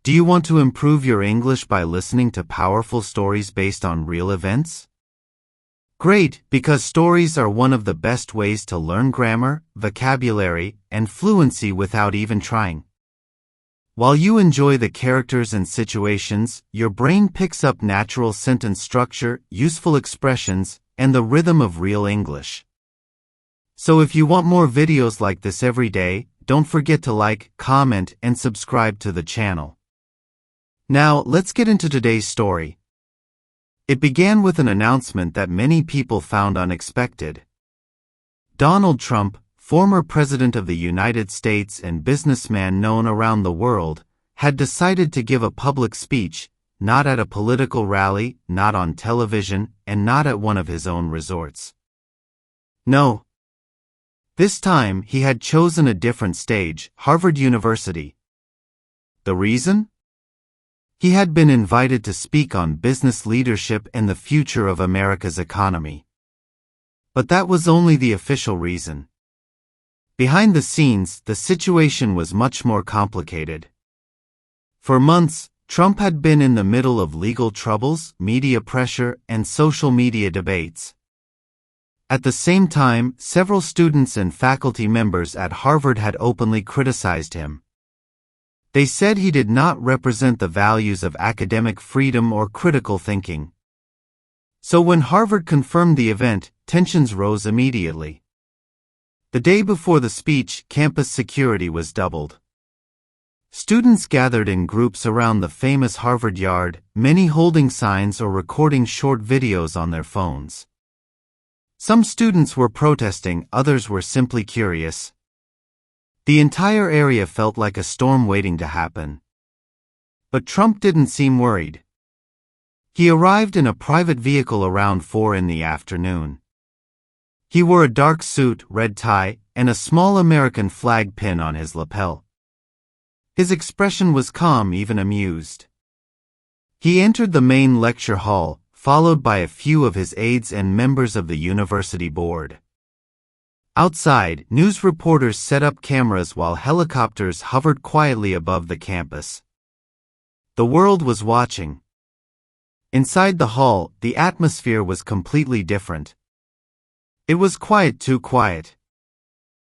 Do you want to improve your English by listening to powerful stories based on real events? Great, because stories are one of the best ways to learn grammar, vocabulary, and fluency without even trying. While you enjoy the characters and situations, your brain picks up natural sentence structure, useful expressions, and the rhythm of real English. So if you want more videos like this every day, don't forget to like, comment, and subscribe to the channel. Now, let's get into today's story. It began with an announcement that many people found unexpected. Donald Trump, former President of the United States and businessman known around the world, had decided to give a public speech, not at a political rally, not on television, and not at one of his own resorts. No. This time, he had chosen a different stage, Harvard University. The reason? He had been invited to speak on business leadership and the future of America's economy. But that was only the official reason. Behind the scenes, the situation was much more complicated. For months, Trump had been in the middle of legal troubles, media pressure, and social media debates. At the same time, several students and faculty members at Harvard had openly criticized him. They said he did not represent the values of academic freedom or critical thinking. So when Harvard confirmed the event, tensions rose immediately. The day before the speech, campus security was doubled. Students gathered in groups around the famous Harvard Yard, many holding signs or recording short videos on their phones. Some students were protesting, others were simply curious. The entire area felt like a storm waiting to happen. But Trump didn't seem worried. He arrived in a private vehicle around 4 in the afternoon. He wore a dark suit, red tie, and a small American flag pin on his lapel. His expression was calm, even amused. He entered the main lecture hall, followed by a few of his aides and members of the university board. Outside, news reporters set up cameras while helicopters hovered quietly above the campus. The world was watching. Inside the hall, the atmosphere was completely different. It was quiet, too quiet.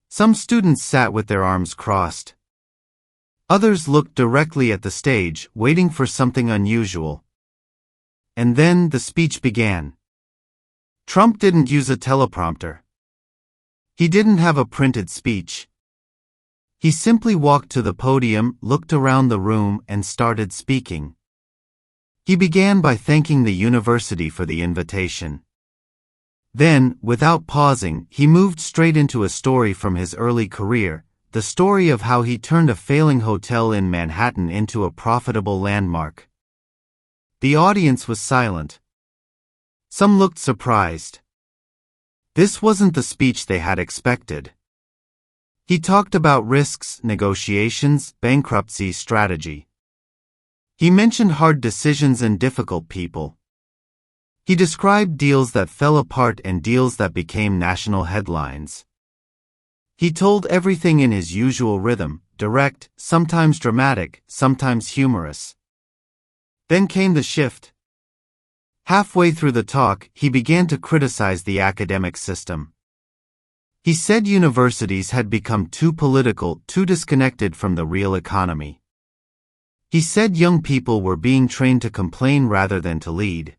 Some students sat with their arms crossed. Others looked directly at the stage, waiting for something unusual. And then the speech began. Trump didn't use a teleprompter. He didn't have a printed speech. He simply walked to the podium, looked around the room, and started speaking. He began by thanking the university for the invitation. Then, without pausing, he moved straight into a story from his early career, the story of how he turned a failing hotel in Manhattan into a profitable landmark. The audience was silent. Some looked surprised. This wasn't the speech they had expected. He talked about risks, negotiations, bankruptcy strategy. He mentioned hard decisions and difficult people. He described deals that fell apart and deals that became national headlines. He told everything in his usual rhythm, direct, sometimes dramatic, sometimes humorous. Then came the shift. Halfway through the talk, he began to criticize the academic system. He said universities had become too political, too disconnected from the real economy. He said young people were being trained to complain rather than to lead.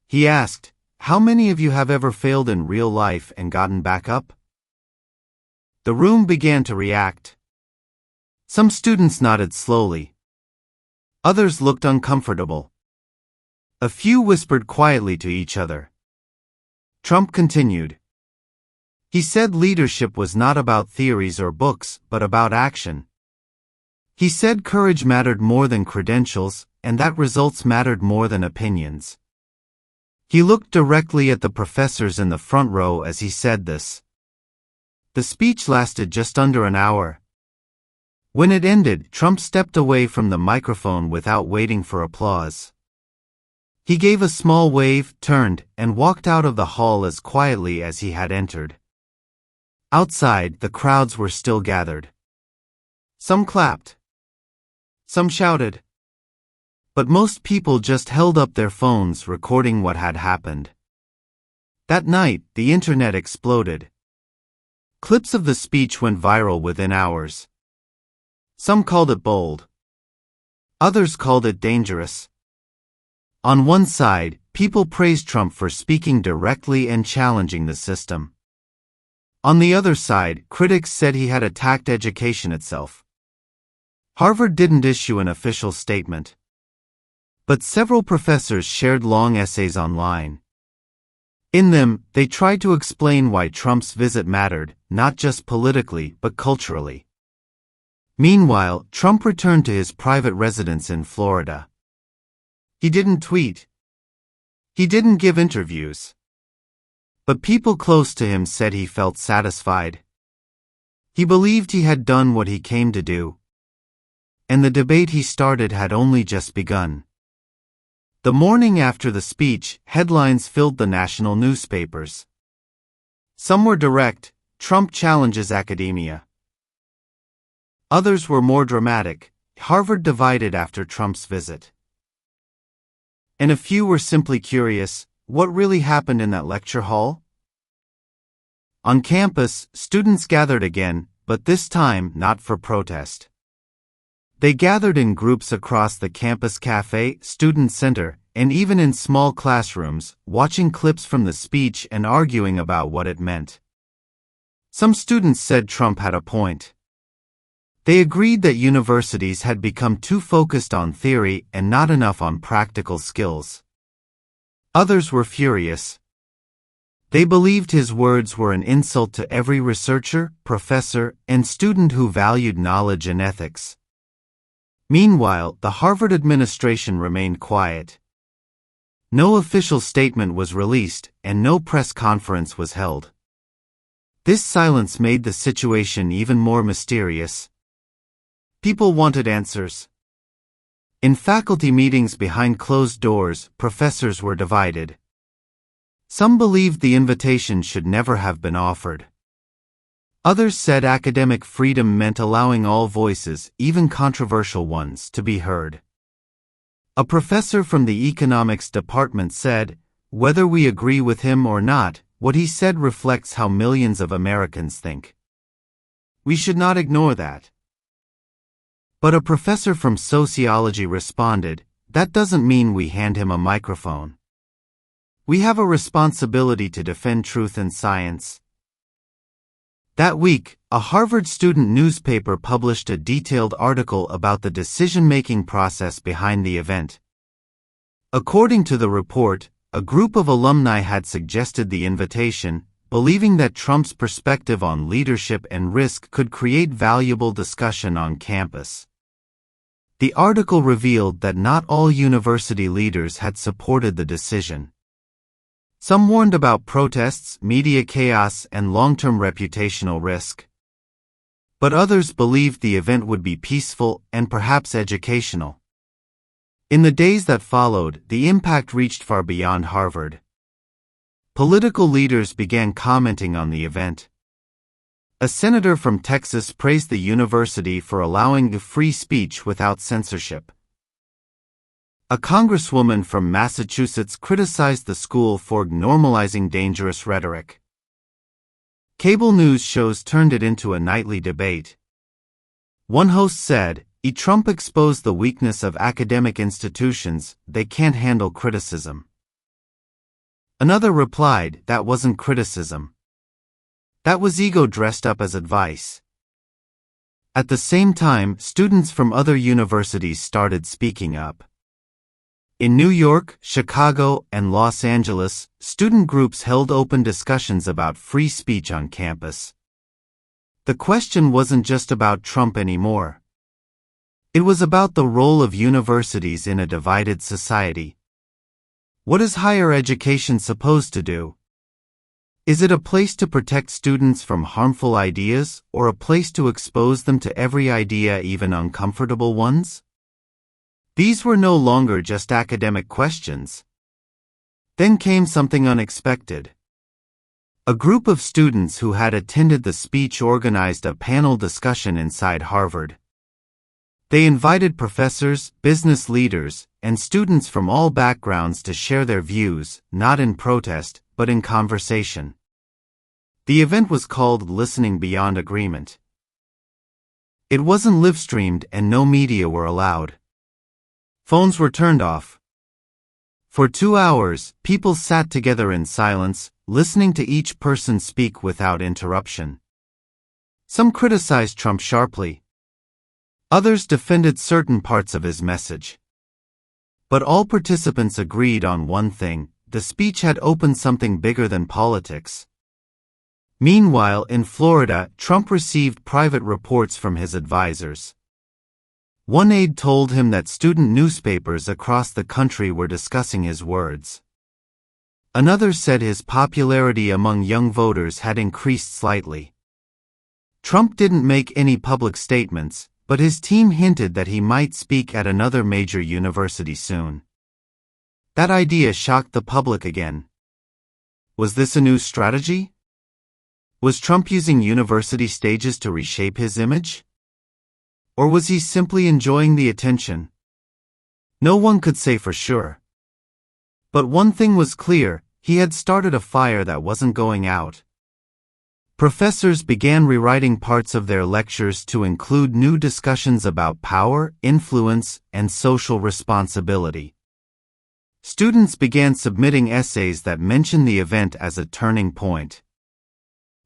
He asked, "How many of you have ever failed in real life and gotten back up?" The room began to react. Some students nodded slowly. Others looked uncomfortable. A few whispered quietly to each other. Trump continued. He said leadership was not about theories or books, but about action. He said courage mattered more than credentials, and that results mattered more than opinions. He looked directly at the professors in the front row as he said this. The speech lasted just under an hour. When it ended, Trump stepped away from the microphone without waiting for applause. He gave a small wave, turned, and walked out of the hall as quietly as he had entered. Outside, the crowds were still gathered. Some clapped. Some shouted. But most people just held up their phones recording what had happened. That night, the internet exploded. Clips of the speech went viral within hours. Some called it bold. Others called it dangerous. On one side, people praised Trump for speaking directly and challenging the system. On the other side, critics said he had attacked education itself. Harvard didn't issue an official statement, but several professors shared long essays online. In them, they tried to explain why Trump's visit mattered, not just politically but culturally. Meanwhile, Trump returned to his private residence in Florida. He didn't tweet. He didn't give interviews. But people close to him said he felt satisfied. He believed he had done what he came to do. And the debate he started had only just begun. The morning after the speech, headlines filled the national newspapers. Some were direct: Trump challenges academia. Others were more dramatic: Harvard divided after Trump's visit. And a few were simply curious: what really happened in that lecture hall? On campus, students gathered again, but this time not for protest. They gathered in groups across the campus cafe, student center, and even in small classrooms, watching clips from the speech and arguing about what it meant. Some students said Trump had a point. They agreed that universities had become too focused on theory and not enough on practical skills. Others were furious. They believed his words were an insult to every researcher, professor, and student who valued knowledge and ethics. Meanwhile, the Harvard administration remained quiet. No official statement was released, and no press conference was held. This silence made the situation even more mysterious. People wanted answers. In faculty meetings behind closed doors, professors were divided. Some believed the invitation should never have been offered. Others said academic freedom meant allowing all voices, even controversial ones, to be heard. A professor from the economics department said, "Whether we agree with him or not, what he said reflects how millions of Americans think. We should not ignore that." But a professor from sociology responded, "That doesn't mean we hand him a microphone. We have a responsibility to defend truth and science." That week, a Harvard student newspaper published a detailed article about the decision-making process behind the event. According to the report, a group of alumni had suggested the invitation, believing that Trump's perspective on leadership and risk could create valuable discussion on campus. The article revealed that not all university leaders had supported the decision. Some warned about protests, media chaos, and long-term reputational risk. But others believed the event would be peaceful and perhaps educational. In the days that followed, the impact reached far beyond Harvard. Political leaders began commenting on the event. A senator from Texas praised the university for allowing free speech without censorship. A congresswoman from Massachusetts criticized the school for normalizing dangerous rhetoric. Cable news shows turned it into a nightly debate. One host said, Trump exposed the weakness of academic institutions, they can't handle criticism." Another replied, "That wasn't criticism. That was ego dressed up as advice." At the same time, students from other universities started speaking up. In New York, Chicago, and Los Angeles, student groups held open discussions about free speech on campus. The question wasn't just about Trump anymore. It was about the role of universities in a divided society. What is higher education supposed to do? Is it a place to protect students from harmful ideas, or a place to expose them to every idea, even uncomfortable ones? These were no longer just academic questions. Then came something unexpected. A group of students who had attended the speech organized a panel discussion inside Harvard. They invited professors, business leaders, and students from all backgrounds to share their views, not in protest, but in conversation. The event was called Listening Beyond Agreement. It wasn't live-streamed and no media were allowed. Phones were turned off. For 2 hours, people sat together in silence, listening to each person speak without interruption. Some criticized Trump sharply. Others defended certain parts of his message. But all participants agreed on one thing: the speech had opened something bigger than politics. Meanwhile, in Florida, Trump received private reports from his advisors. One aide told him that student newspapers across the country were discussing his words. Another said his popularity among young voters had increased slightly. Trump didn't make any public statements, but his team hinted that he might speak at another major university soon. That idea shocked the public again. Was this a new strategy? Was Trump using university stages to reshape his image? Or was he simply enjoying the attention? No one could say for sure. But one thing was clear: he had started a fire that wasn't going out. Professors began rewriting parts of their lectures to include new discussions about power, influence, and social responsibility. Students began submitting essays that mentioned the event as a turning point.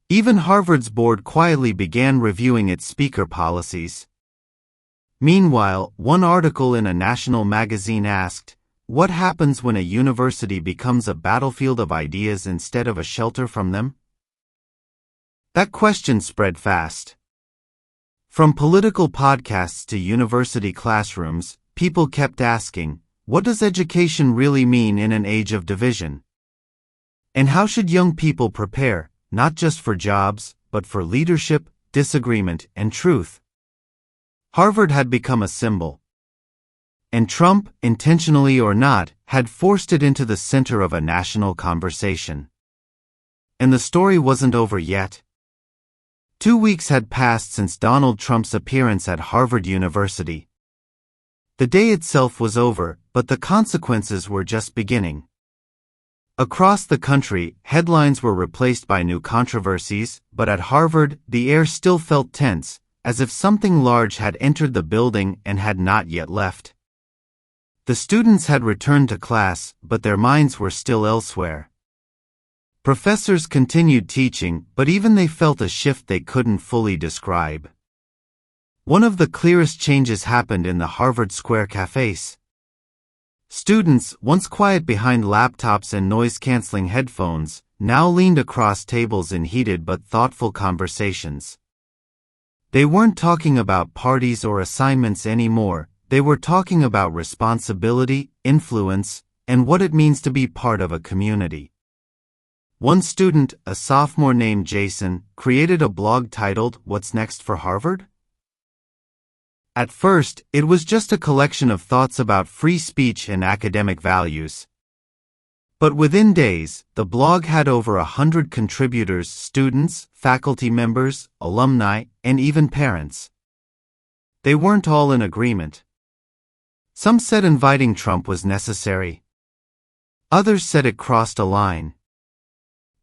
Even Harvard's board quietly began reviewing its speaker policies. Meanwhile, one article in a national magazine asked, "What happens when a university becomes a battlefield of ideas instead of a shelter from them?" That question spread fast. From political podcasts to university classrooms, people kept asking, what does education really mean in an age of division? And how should young people prepare, not just for jobs, but for leadership, disagreement, and truth? Harvard had become a symbol. And Trump, intentionally or not, had forced it into the center of a national conversation. And the story wasn't over yet. 2 weeks had passed since Donald Trump's appearance at Harvard University. The day itself was over, but the consequences were just beginning. Across the country, headlines were replaced by new controversies, but at Harvard, the air still felt tense, as if something large had entered the building and had not yet left. The students had returned to class, but their minds were still elsewhere. Professors continued teaching, but even they felt a shift they couldn't fully describe. One of the clearest changes happened in the Harvard Square cafes. Students, once quiet behind laptops and noise-canceling headphones, now leaned across tables in heated but thoughtful conversations. They weren't talking about parties or assignments anymore. They were talking about responsibility, influence, and what it means to be part of a community. One student, a sophomore named Jason, created a blog titled, "What's Next for Harvard?" At first, it was just a collection of thoughts about free speech and academic values. But within days, the blog had over 100 contributors: students, faculty members, alumni, and even parents. They weren't all in agreement. Some said inviting Trump was necessary. Others said it crossed a line.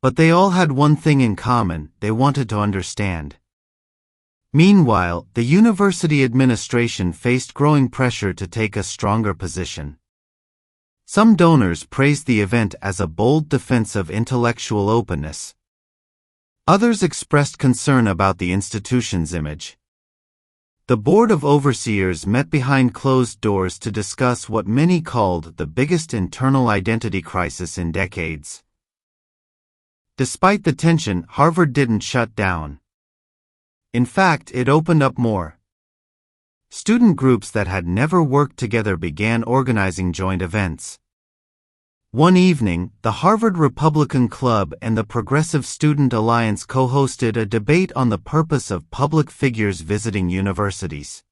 But they all had one thing in common: they wanted to understand. Meanwhile, the university administration faced growing pressure to take a stronger position. Some donors praised the event as a bold defense of intellectual openness. Others expressed concern about the institution's image. The Board of Overseers met behind closed doors to discuss what many called the biggest internal identity crisis in decades. Despite the tension, Harvard didn't shut down. In fact, it opened up more. Student groups that had never worked together began organizing joint events. One evening, the Harvard Republican Club and the Progressive Student Alliance co-hosted a debate on the purpose of public figures visiting universities.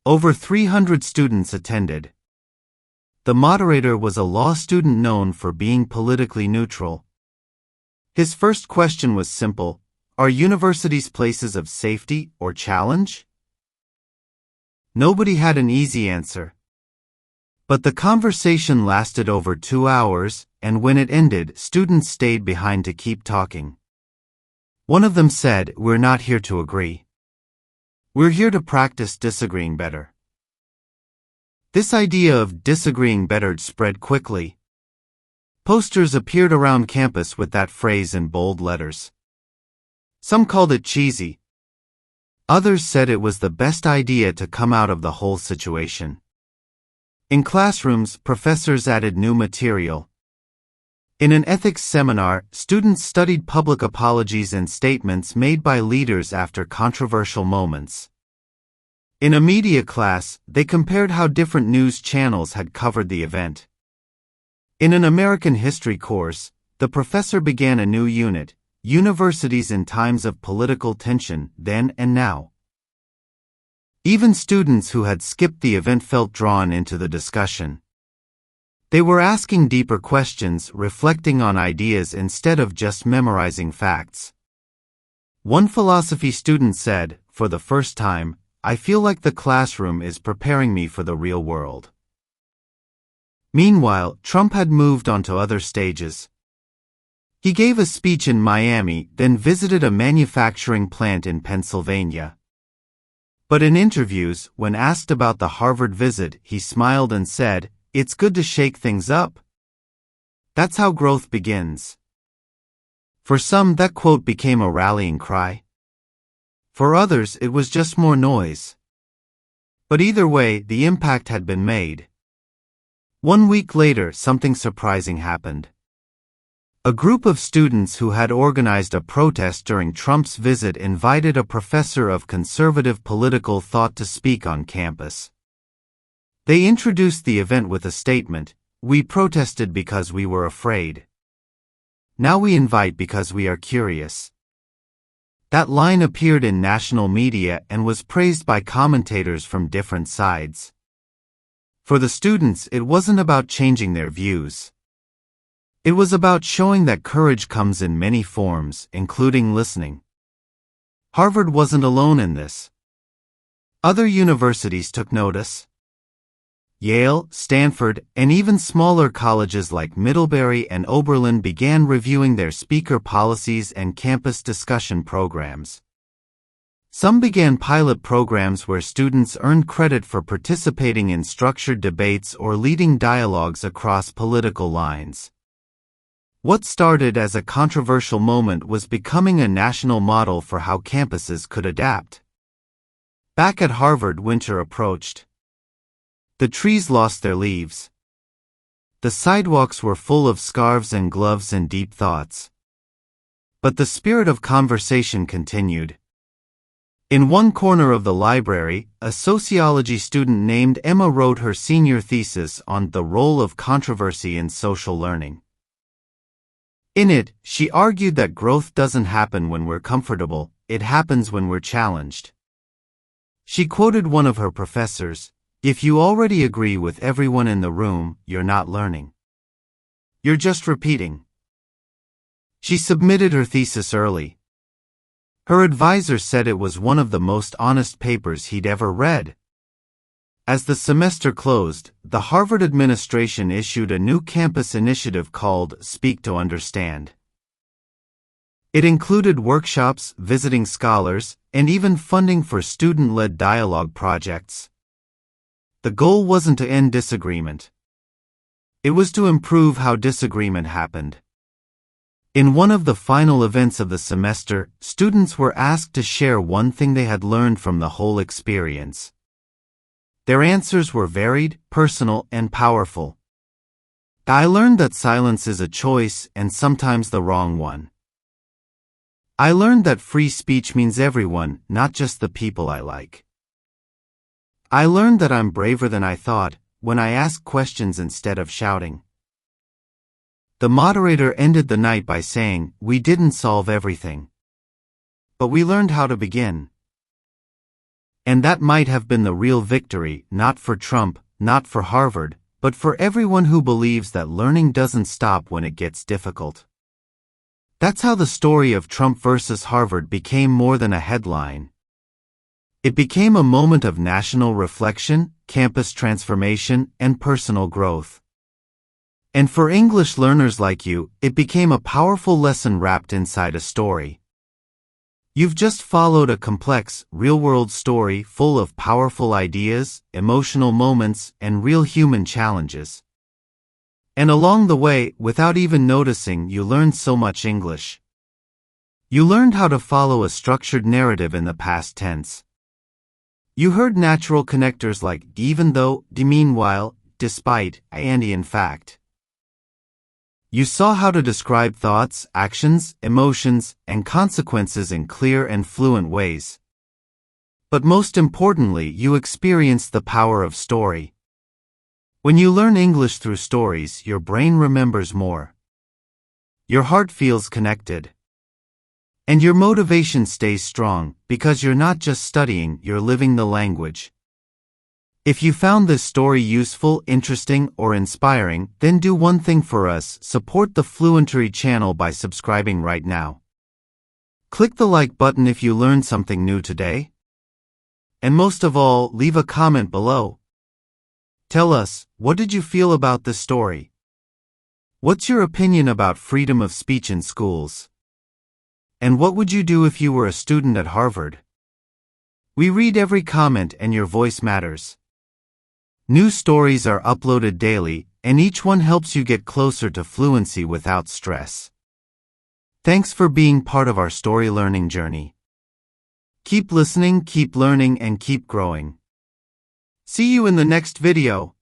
Over 300 students attended. The moderator was a law student known for being politically neutral. His first question was simple: are universities places of safety or challenge? Nobody had an easy answer. But the conversation lasted over 2 hours, and when it ended, students stayed behind to keep talking. One of them said, "We're not here to agree. We're here to practice disagreeing better." This idea of disagreeing better spread quickly. Posters appeared around campus with that phrase in bold letters. Some called it cheesy. Others said it was the best idea to come out of the whole situation. In classrooms, professors added new material. In an ethics seminar, students studied public apologies and statements made by leaders after controversial moments. In a media class, they compared how different news channels had covered the event. In an American history course, the professor began a new unit, Universities in Times of Political Tension, Then and Now. Even students who had skipped the event felt drawn into the discussion. They were asking deeper questions, reflecting on ideas instead of just memorizing facts. One philosophy student said, "For the first time, I feel like the classroom is preparing me for the real world." Meanwhile, Trump had moved on to other stages. He gave a speech in Miami, then visited a manufacturing plant in Pennsylvania. But in interviews, when asked about the Harvard visit, he smiled and said, "It's good to shake things up." That's how growth begins. For some, that quote became a rallying cry. For others, it was just more noise. But either way, the impact had been made. 1 week later, something surprising happened. A group of students who had organized a protest during Trump's visit invited a professor of conservative political thought to speak on campus. They introduced the event with a statement, "We protested because we were afraid. Now we invite because we are curious." That line appeared in national media and was praised by commentators from different sides. For the students, it wasn't about changing their views. It was about showing that courage comes in many forms, including listening. Harvard wasn't alone in this. Other universities took notice. Yale, Stanford, and even smaller colleges like Middlebury and Oberlin began reviewing their speaker policies and campus discussion programs. Some began pilot programs where students earned credit for participating in structured debates or leading dialogues across political lines. What started as a controversial moment was becoming a national model for how campuses could adapt. Back at Harvard, winter approached. The trees lost their leaves. The sidewalks were full of scarves and gloves and deep thoughts. But the spirit of conversation continued. In one corner of the library, a sociology student named Emma wrote her senior thesis on the role of controversy in social learning. In it, she argued that growth doesn't happen when we're comfortable, it happens when we're challenged. She quoted one of her professors, "If you already agree with everyone in the room, you're not learning. You're just repeating." She submitted her thesis early. Her advisor said it was one of the most honest papers he'd ever read. As the semester closed, the Harvard administration issued a new campus initiative called Speak to Understand. It included workshops, visiting scholars, and even funding for student-led dialogue projects. The goal wasn't to end disagreement. It was to improve how disagreement happened. In one of the final events of the semester, students were asked to share one thing they had learned from the whole experience. Their answers were varied, personal, and powerful. "I learned that silence is a choice and sometimes the wrong one. I learned that free speech means everyone, not just the people I like. I learned that I'm braver than I thought when I ask questions instead of shouting." The moderator ended the night by saying, "We didn't solve everything, but we learned how to begin." And that might have been the real victory, not for Trump, not for Harvard, but for everyone who believes that learning doesn't stop when it gets difficult. That's how the story of Trump versus Harvard became more than a headline. It became a moment of national reflection, campus transformation, and personal growth. And for English learners like you, it became a powerful lesson wrapped inside a story. You've just followed a complex, real-world story full of powerful ideas, emotional moments, and real human challenges. And along the way, without even noticing, you learned so much English. You learned how to follow a structured narrative in the past tense. You heard natural connectors like even though, meanwhile, despite, and in fact. You saw how to describe thoughts, actions, emotions, and consequences in clear and fluent ways. But most importantly, you experienced the power of story. When you learn English through stories, your brain remembers more. Your heart feels connected. And your motivation stays strong, because you're not just studying, you're living the language. If you found this story useful, interesting, or inspiring, then do one thing for us: support the Fluentory channel by subscribing right now. Click the like button if you learned something new today. And most of all, leave a comment below. Tell us, what did you feel about this story? What's your opinion about freedom of speech in schools? And what would you do if you were a student at Harvard? We read every comment and your voice matters. New stories are uploaded daily, and each one helps you get closer to fluency without stress. Thanks for being part of our story learning journey. Keep listening, keep learning, and keep growing. See you in the next video.